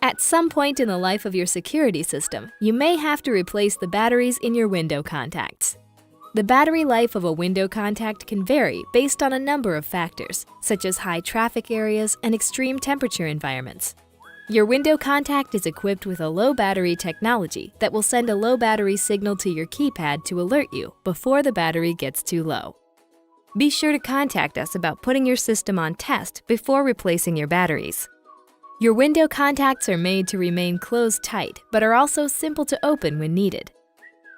At some point in the life of your security system, you may have to replace the batteries in your window contacts. The battery life of a window contact can vary based on a number of factors, such as high traffic areas and extreme temperature environments. Your window contact is equipped with a low battery technology that will send a low battery signal to your keypad to alert you before the battery gets too low. Be sure to contact us about putting your system on test before replacing your batteries. Your window contacts are made to remain closed tight, but are also simple to open when needed.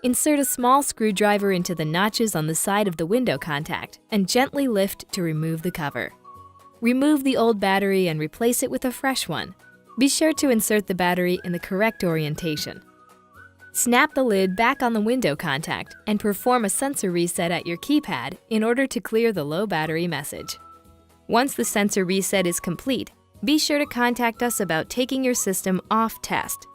Insert a small screwdriver into the notches on the side of the window contact and gently lift to remove the cover. Remove the old battery and replace it with a fresh one. Be sure to insert the battery in the correct orientation. Snap the lid back on the window contact and perform a sensor reset at your keypad in order to clear the low battery message. Once the sensor reset is complete, be sure to contact us about taking your system off test.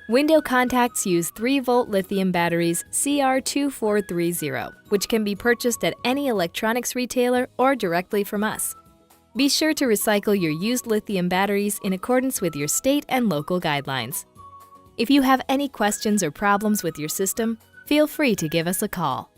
Window contacts use 3-volt lithium batteries CR2430, which can be purchased at any electronics retailer or directly from us. Be sure to recycle your used lithium batteries in accordance with your state and local guidelines. If you have any questions or problems with your system, feel free to give us a call.